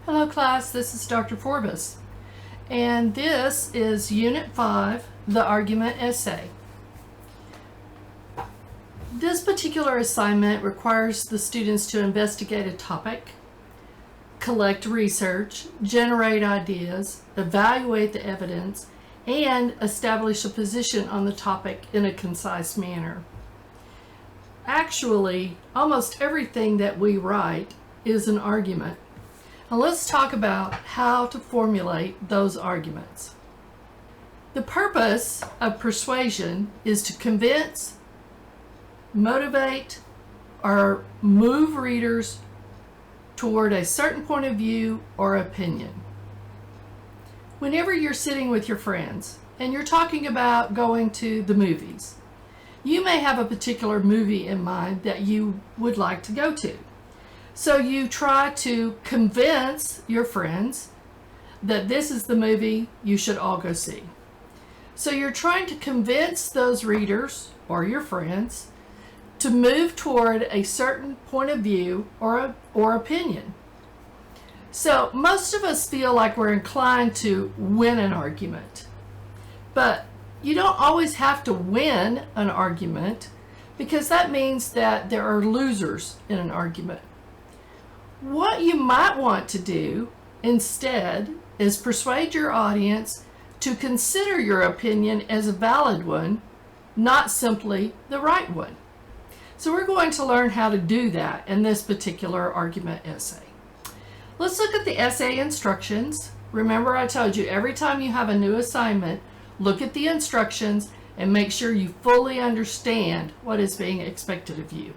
Hello class, this is Dr. Forbes, and this is Unit 5, the argument essay. This particular assignment requires the students to investigate a topic, collect research, generate ideas, evaluate the evidence, and establish a position on the topic in a concise manner. Actually, almost everything that we write is an argument. Now let's talk about how to formulate those arguments. The purpose of persuasion is to convince, motivate, or move readers toward a certain point of view or opinion. Whenever you're sitting with your friends and you're talking about going to the movies, you may have a particular movie in mind that you would like to go to. So you try to convince your friends that this is the movie you should all go see. So you're trying to convince those readers or your friends to move toward a certain point of view or opinion. So most of us feel like we're inclined to win an argument, but you don't always have to win an argument, because that means that there are losers in an argument. What you might want to do instead is persuade your audience to consider your opinion as a valid one, not simply the right one. So we're going to learn how to do that in this particular argument essay. Let's look at the essay instructions. Remember, I told you every time you have a new assignment, look at the instructions and make sure you fully understand what is being expected of you.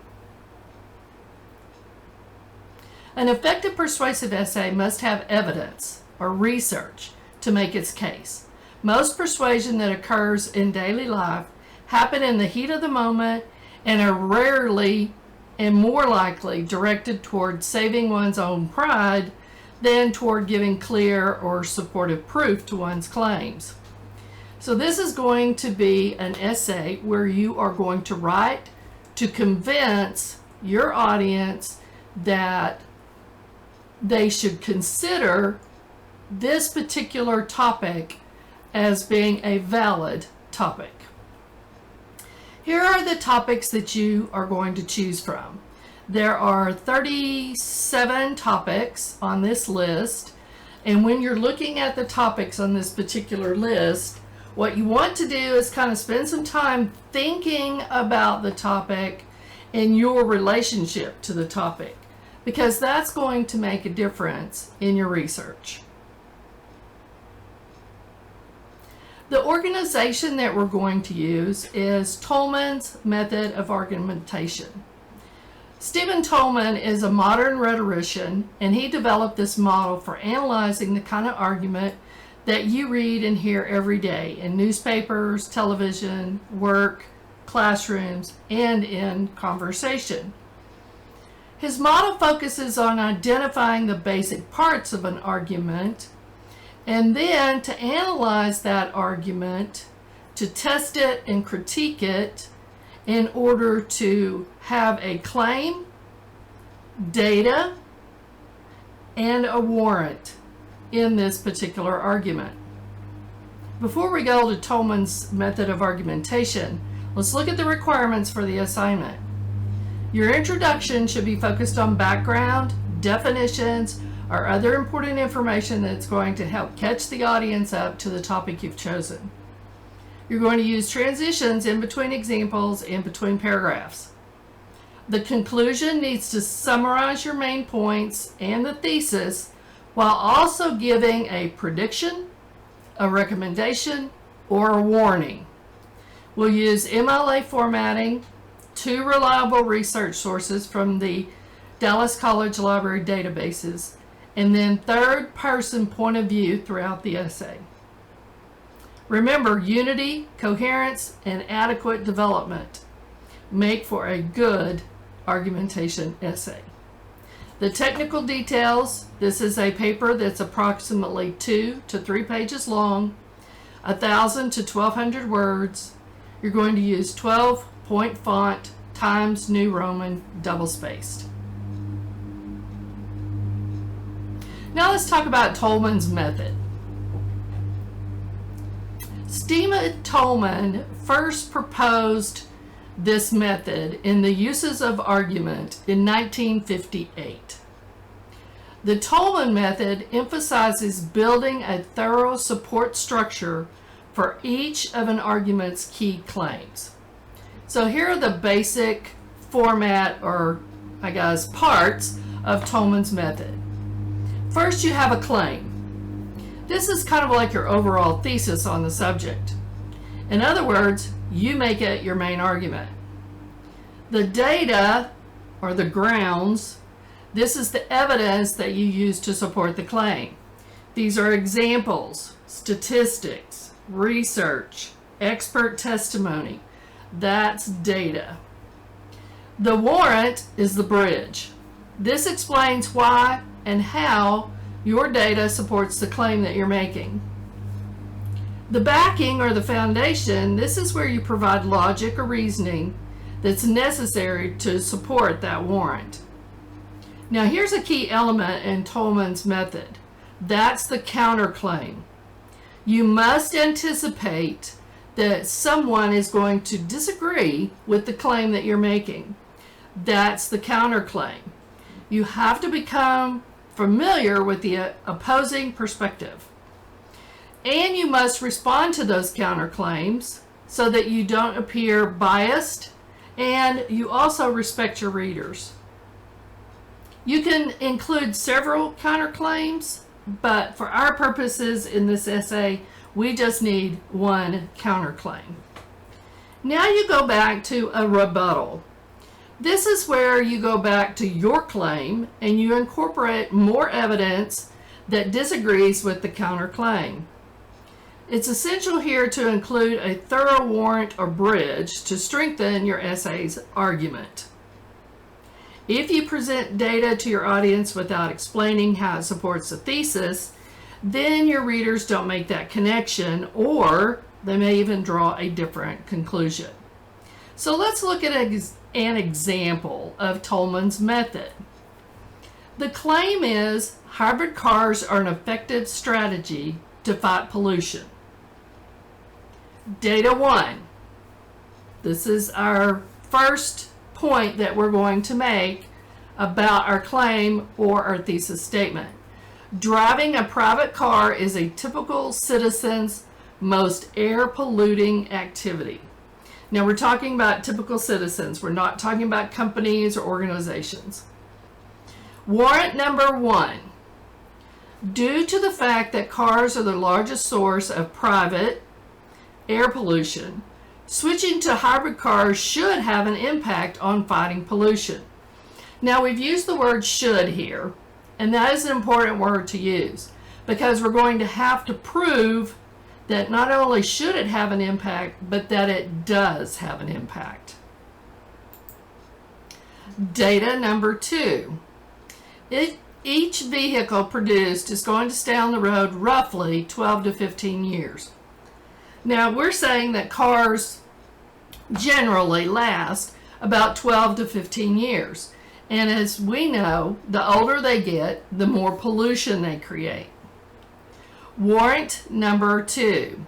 An effective persuasive essay must have evidence or research to make its case. Most persuasion that occurs in daily life happen in the heat of the moment and are rarely and more likely directed toward saving one's own pride than toward giving clear or supportive proof to one's claims. So this is going to be an essay where you are going to write to convince your audience that they should consider this particular topic as being a valid topic. Here are the topics that you are going to choose from. There are 37 topics on this list, and when you're looking at the topics on this particular list, what you want to do is kind of spend some time thinking about the topic and your relationship to the topic, because that's going to make a difference in your research. The organization that we're going to use is Tolman's method of argumentation. Stephen Tolman is a modern rhetorician, and he developed this model for analyzing the kind of argument that you read and hear every day in newspapers, television, work, classrooms, and in conversation. His model focuses on identifying the basic parts of an argument and then to analyze that argument, to test it and critique it in order to have a claim, data, and a warrant in this particular argument. Before we go to Tolman's method of argumentation, let's look at the requirements for the assignment. Your introduction should be focused on background, definitions, or other important information that's going to help catch the audience up to the topic you've chosen. You're going to use transitions in between examples and between paragraphs. The conclusion needs to summarize your main points and the thesis while also giving a prediction, a recommendation, or a warning. We'll use MLA formatting, 2 reliable research sources from the Dallas College Library databases, and then third-person point of view throughout the essay. Remember, unity, coherence, and adequate development make for a good argumentation essay. The technical details: this is a paper that's approximately 2 to 3 pages long, 1,000 to 1,200 words. You're going to use 12-point font Times New Roman double-spaced. Now let's talk about Tolman's method. Stephen Tolman first proposed this method in the Uses of Argument in 1958. The Tolman method emphasizes building a thorough support structure for each of an argument's key claims. So here are the basic format, or I guess parts, of Tolman's method. First, you have a claim. This is kind of like your overall thesis on the subject. In other words, you make it your main argument. The data, or the grounds, this is the evidence that you use to support the claim. These are examples, statistics, research, expert testimony. That's data. The warrant is the bridge. This explains why and how your data supports the claim that you're making. The backing, or the foundation, this is where you provide logic or reasoning that's necessary to support that warrant. Now here's a key element in Tolman's method. That's the counterclaim. You must anticipate that someone is going to disagree with the claim that you're making. That's the counterclaim. You have to become familiar with the opposing perspective. And you must respond to those counterclaims so that you don't appear biased, and you also respect your readers. You can include several counterclaims, but for our purposes in this essay, we just need one counterclaim. Now you go back to a rebuttal. This is where you go back to your claim and you incorporate more evidence that disagrees with the counterclaim. It's essential here to include a thorough warrant or bridge to strengthen your essay's argument. If you present data to your audience without explaining how it supports the thesis, then your readers don't make that connection, or they may even draw a different conclusion. So let's look at an example of Tolman's method. The claim is hybrid cars are an effective strategy to fight pollution. Data 1. This is our first point that we're going to make about our claim or our thesis statement. Driving a private car is a typical citizen's most air polluting activity. Now we're talking about typical citizens. We're not talking about companies or organizations. Warrant number 1. Due to the fact that cars are the largest source of private air pollution, switching to hybrid cars should have an impact on fighting pollution. Now we've used the word should here, and that is an important word to use because we're going to have to prove that not only should it have an impact, but that it does have an impact. Data number 2. Each vehicle produced is going to stay on the road roughly 12 to 15 years. Now we're saying that cars generally last about 12 to 15 years. And as we know, the older they get, the more pollution they create. Warrant number 2.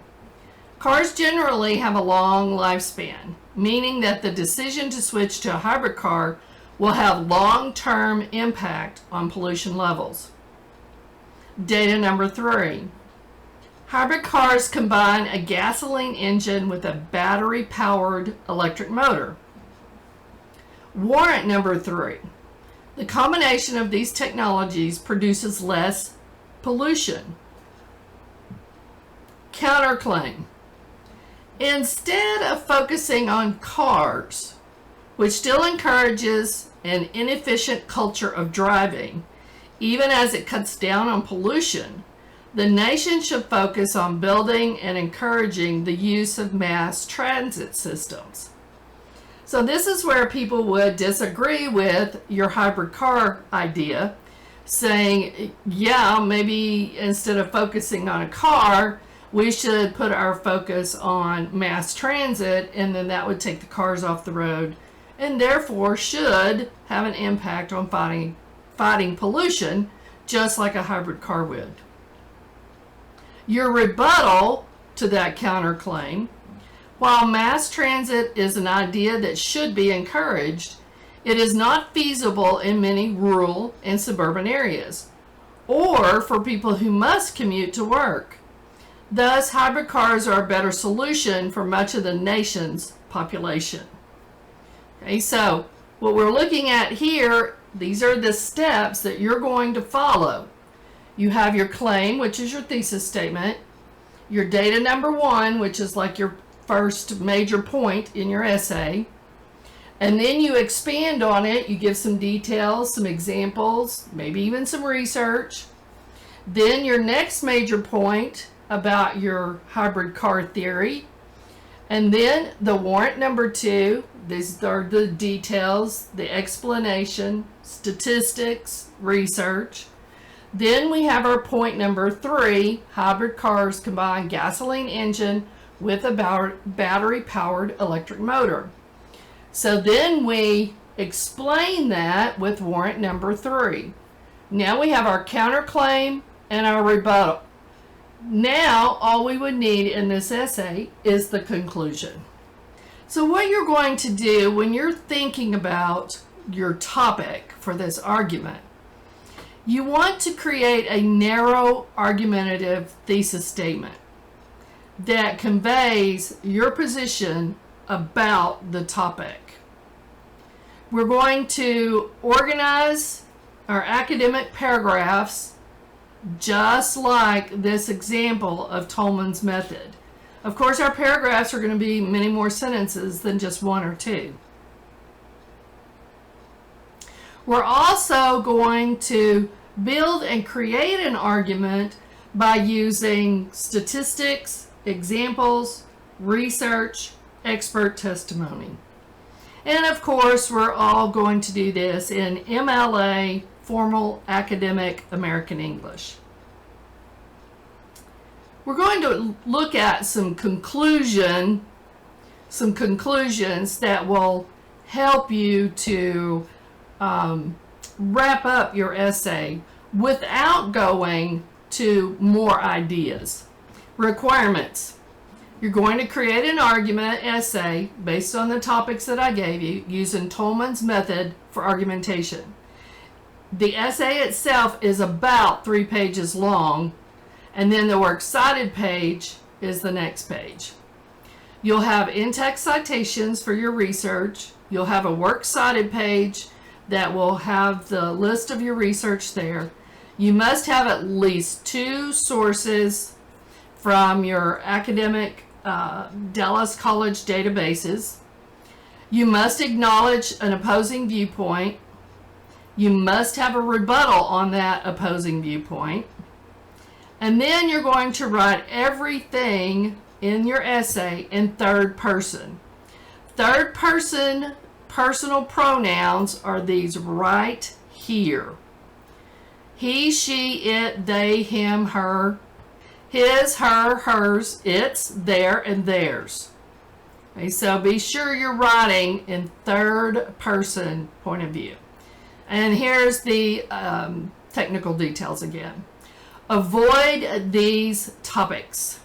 Cars generally have a long lifespan, meaning that the decision to switch to a hybrid car will have long-term impact on pollution levels. Data number 3. Hybrid cars combine a gasoline engine with a battery-powered electric motor. Warrant number 3. The combination of these technologies produces less pollution. Counterclaim. Instead of focusing on cars, which still encourages an inefficient culture of driving, even as it cuts down on pollution, the nation should focus on building and encouraging the use of mass transit systems. So this is where people would disagree with your hybrid car idea, saying, yeah, maybe instead of focusing on a car, we should put our focus on mass transit, and then that would take the cars off the road and therefore should have an impact on fighting pollution just like a hybrid car would. Your rebuttal to that counterclaim: while mass transit is an idea that should be encouraged, it is not feasible in many rural and suburban areas, or for people who must commute to work. Thus, hybrid cars are a better solution for much of the nation's population. Okay, so what we're looking at here, these are the steps that you're going to follow. You have your claim, which is your thesis statement, your data number 1, which is like your first major point in your essay, and then you expand on it. You give some details, some examples, maybe even some research. Then your next major point about your hybrid car theory, and then the warrant number 2. These are the details, the explanation, statistics, research. Then we have our point number 3, hybrid cars combine gasoline engine with a battery-powered electric motor. So then we explain that with warrant number 3. Now we have our counterclaim and our rebuttal. Now all we would need in this essay is the conclusion. So what you're going to do when you're thinking about your topic for this argument, you want to create a narrow argumentative thesis statement that conveys your position about the topic. We're going to organize our academic paragraphs just like this example of Tolman's method. Of course, our paragraphs are going to be many more sentences than just 1 or 2. We're also going to build and create an argument by using statistics, examples, research, expert testimony. And of course, we're all going to do this in MLA, Formal Academic American English. We're going to look at some conclusions that will help you to wrap up your essay without going to more ideas. Requirements. You're going to create an argument essay based on the topics that I gave you using Tolman's method for argumentation. The essay itself is about 3 pages long, and then the works cited page is the next page. You'll have in-text citations for your research. You'll have a works cited page that will have the list of your research there. You must have at least 2 sources from your academic Dallas College databases. You must acknowledge an opposing viewpoint. You must have a rebuttal on that opposing viewpoint. And then you're going to write everything in your essay in third person. Third person personal pronouns are these right here. He, she, it, they, him, her, his, her, hers, its, their, and theirs. Okay, so be sure you're writing in third person point of view. And here's the technical details again. Avoid these topics: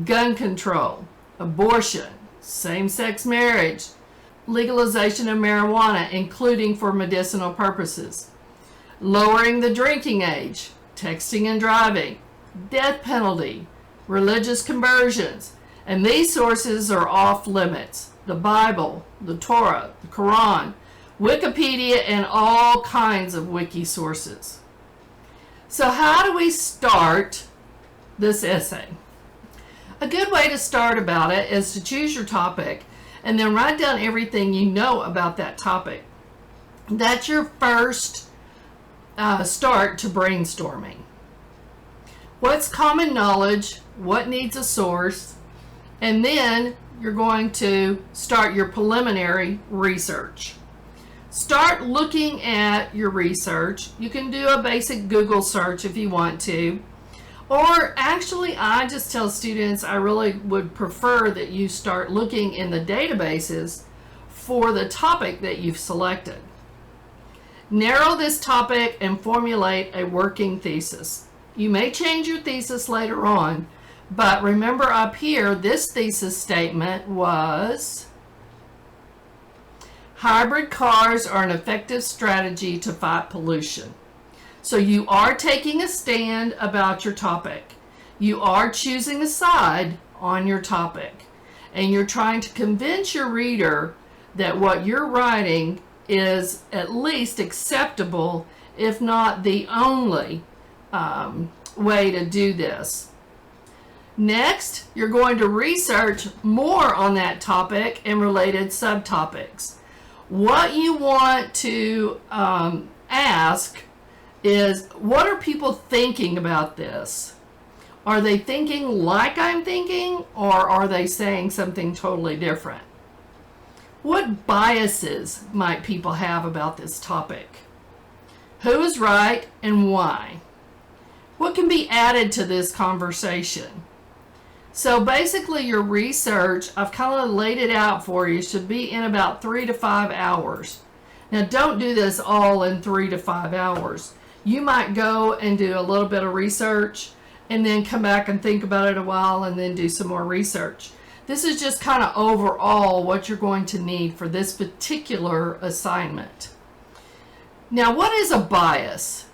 gun control, abortion, same-sex marriage, legalization of marijuana, including for medicinal purposes, lowering the drinking age, texting and driving, death penalty, religious conversions, and these sources are off limits: the Bible, the Torah, the Quran, Wikipedia, and all kinds of wiki sources. So how do we start this essay? A good way to start about it is to choose your topic and then write down everything you know about that topic. That's your first start to brainstorming. What's common knowledge? What needs a source? And then you're going to start your preliminary research. Start looking at your research. You can do a basic Google search if you want to. Or actually, I just tell students I really would prefer that you start looking in the databases for the topic that you've selected. Narrow this topic and formulate a working thesis. You may change your thesis later on, but remember up here, this thesis statement was, hybrid cars are an effective strategy to fight pollution. So you are taking a stand about your topic. You are choosing a side on your topic. And you're trying to convince your reader that what you're writing is at least acceptable, if not the only way to do this. Next, you're going to research more on that topic and related subtopics. What you want to ask is, what are people thinking about this? Are they thinking like I'm thinking, or are they saying something totally different? What biases might people have about this topic? Who is right and why? What can be added to this conversation? So basically your research, I've kind of laid it out for you, should be in about 3 to 5 hours. Now don't do this all in 3 to 5 hours. You might go and do a little bit of research and then come back and think about it a while and then do some more research. This is just kind of overall what you're going to need for this particular assignment. Now, what is a bias?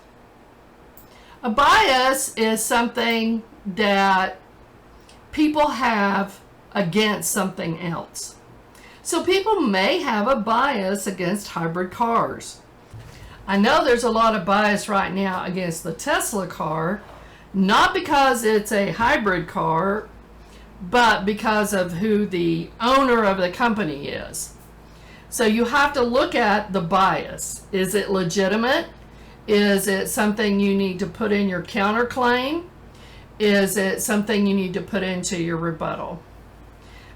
A bias is something that people have against something else. So people may have a bias against hybrid cars. I know there's a lot of bias right now against the Tesla car, not because it's a hybrid car, but because of who the owner of the company is. So you have to look at the bias. Is it legitimate? Is it something you need to put in your counterclaim? Is it something you need to put into your rebuttal?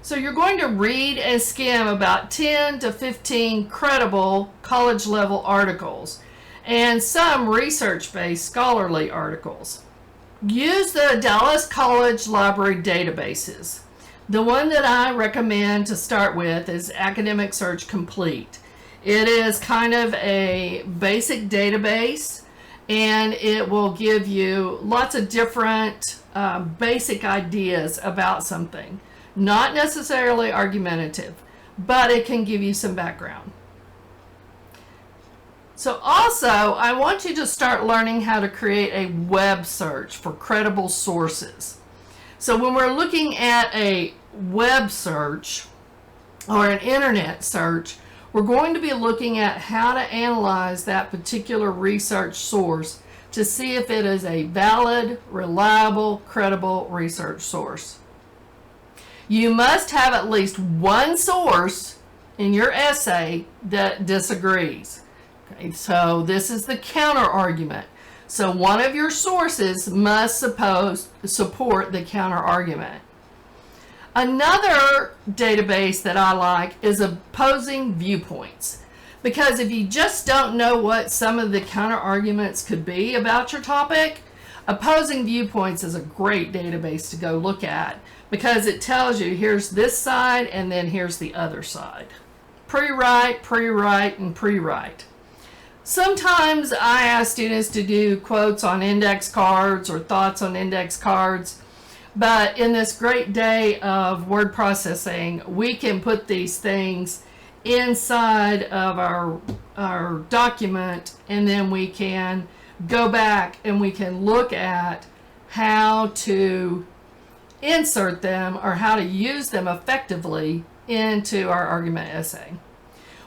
So you're going to read and skim about 10 to 15 credible college-level articles and some research-based scholarly articles. Use the Dallas College Library databases. The one that I recommend to start with is Academic Search Complete. It is kind of a basic database, and it will give you lots of different basic ideas about something. Not necessarily argumentative, but it can give you some background. So also, I want you to start learning how to create a web search for credible sources. So when we're looking at a web search or an internet search, we're going to be looking at how to analyze that particular research source to see if it is a valid, reliable, credible research source. You must have at least one source in your essay that disagrees. Okay, so this is the counter argument. So one of your sources must support the counter argument. Another database that I like is opposing viewpoints, because if you just don't know what some of the counter arguments could be about your topic, opposing viewpoints is a great database to go look at, because it tells you here's this side and then here's the other side. Pre-write, pre-write, and pre-write. Sometimes I ask students to do quotes on index cards or thoughts on index cards, but in this great day of word processing, we can put these things inside of our document, and then we can go back and we can look at how to insert them or how to use them effectively into our argument essay.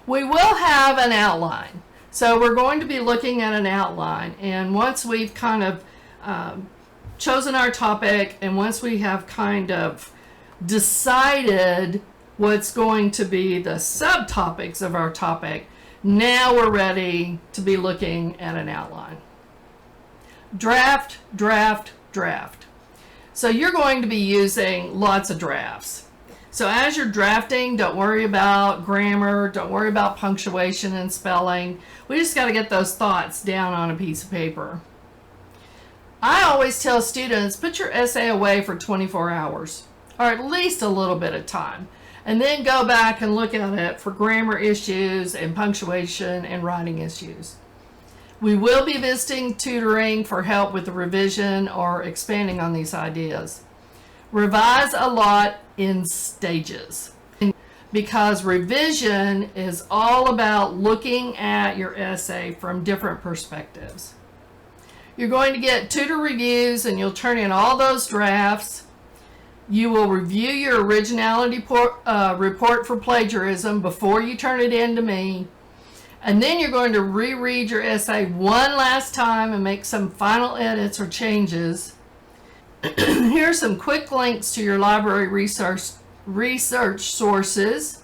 We will have an outline. So we're going to be looking at an outline, and once we've kind of chosen our topic, and once we have kind of decided what's going to be the subtopics of our topic, now we're ready to be looking at an outline. Draft, draft, draft. So you're going to be using lots of drafts. So as you're drafting, don't worry about grammar, don't worry about punctuation and spelling. We just got to get those thoughts down on a piece of paper. I always tell students, put your essay away for 24 hours, or at least a little bit of time, and then go back and look at it for grammar issues and punctuation and writing issues. We will be visiting tutoring for help with the revision or expanding on these ideas. Revise a lot in stages, because revision is all about looking at your essay from different perspectives. You're going to get tutor reviews, and you'll turn in all those drafts. You will review your originality report for plagiarism before you turn it in to me. And then you're going to reread your essay one last time and make some final edits or changes. Here are some quick links to your library research sources.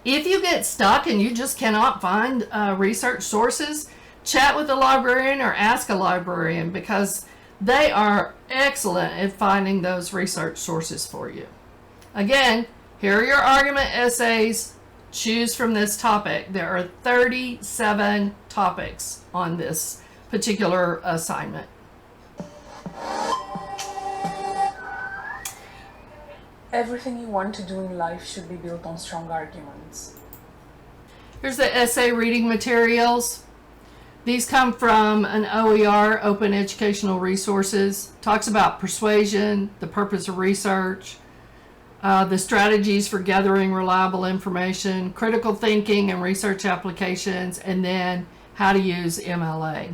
If you get stuck and you just cannot find research sources, chat with a librarian or ask a librarian, because they are excellent at finding those research sources for you. Again, here are your argument essays. Choose from this topic. There are 37 topics on this particular assignment. Everything you want to do in life should be built on strong arguments. Here's the essay reading materials. These come from an OER, Open Educational Resources. Talks about persuasion, the purpose of research, the strategies for gathering reliable information, critical thinking and research applications, and then how to use MLA.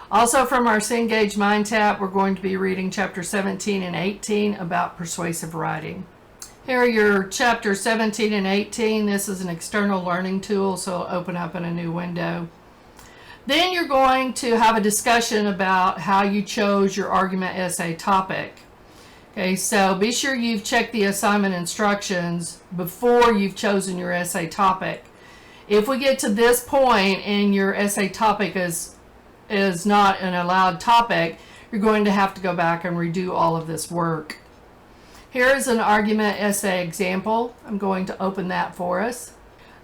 Also from our Cengage Mind Tap, we're going to be reading chapter 17 and 18 about persuasive writing. Here are your chapter 17 and 18. This is an external learning tool, so it'll open up in a new window. Then you're going to have a discussion about how you chose your argument essay topic. Okay, so be sure you've checked the assignment instructions before you've chosen your essay topic. If we get to this point and your essay topic is not an allowed topic, you're going to have to go back and redo all of this work. Here is an argument essay example. I'm going to open that for us.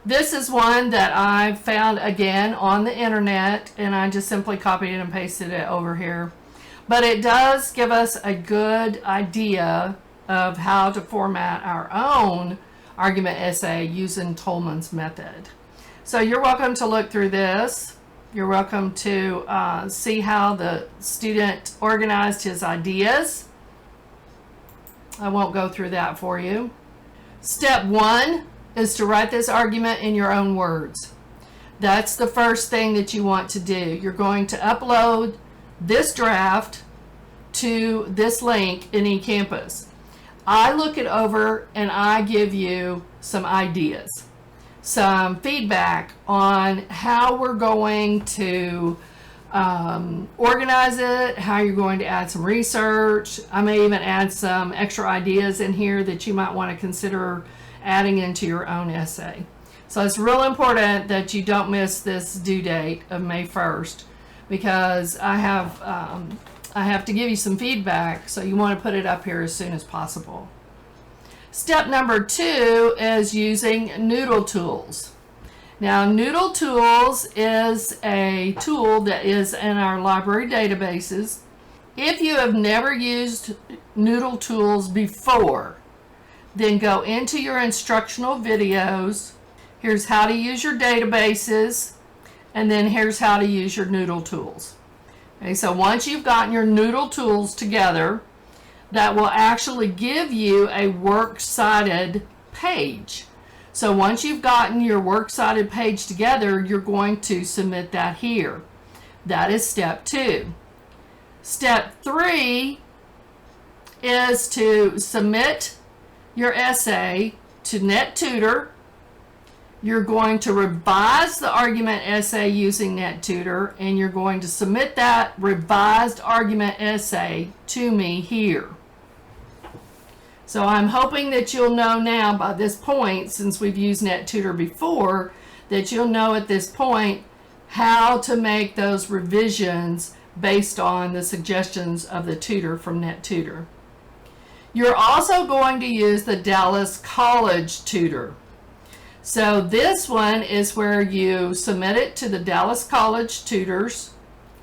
This is one that I found again on the internet, and I just simply copied it and pasted it over here. But it does give us a good idea of how to format our own argument essay using Tolman's method. So you're welcome to look through this. You're welcome to see how the student organized his ideas. I won't go through that for you. Step 1 is to write this argument in your own words. That's the first thing that you want to do. You're going to upload this draft to this link in eCampus. I look it over and I give you some ideas, some feedback on how we're going to organize it, how you're going to add some research. I may even add some extra ideas in here that you might want to consider adding into your own essay. So it's real important that you don't miss this due date of May 1st, because I have to give you some feedback, so you want to put it up here as soon as possible. Step number 2 is using Noodle Tools. Now, Noodle Tools is a tool that is in our library databases. If you have never used Noodle Tools before, then go into your instructional videos. Here's how to use your databases, and then here's how to use your Noodle Tools. Okay, so once you've gotten your Noodle Tools together, that will actually give you a works cited page. So once you've gotten your works cited page together, you're going to submit that here. That is step 2. Step 3 is to submit your essay to NetTutor. You're going to revise the argument essay using NetTutor, and you're going to submit that revised argument essay to me here. So I'm hoping that you'll know now by this point, since we've used NetTutor before, that you'll know at this point how to make those revisions based on the suggestions of the tutor from NetTutor. You're also going to use the Dallas College Tutor. So this one is where you submit it to the Dallas College tutors.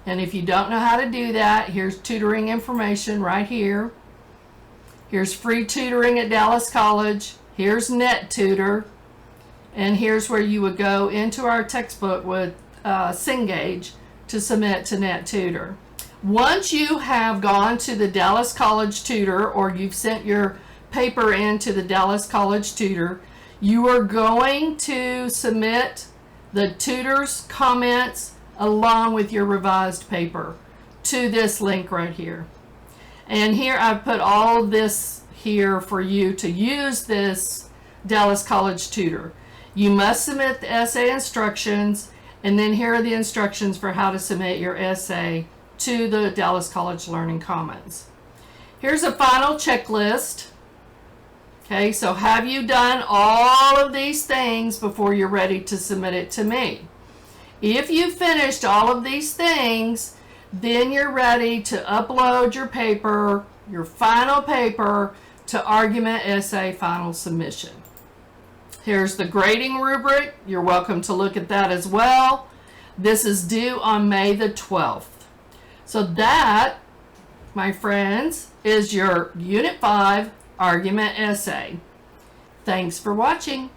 And if you don't know how to do that, here's tutoring information right here. Here's free tutoring at Dallas College. Here's NetTutor. And here's where you would go into our textbook with Cengage to submit to NetTutor. Once you have gone to the Dallas College Tutor, or you've sent your paper into the Dallas College Tutor, you are going to submit the tutor's comments along with your revised paper to this link right here. And here I've put all of this here for you to use this Dallas College Tutor. You must submit the essay instructions, and then here are the instructions for how to submit your essay to the Dallas College Learning Commons. Here's a final checklist. Okay, so have you done all of these things before you're ready to submit it to me? If you finished all of these things, then you're ready to upload your paper, your final paper, to Argument Essay Final Submission. Here's the grading rubric. You're welcome to look at that as well. This is due on May the 12th. So that, my friends, is your Unit 5 argument essay. Thanks for watching.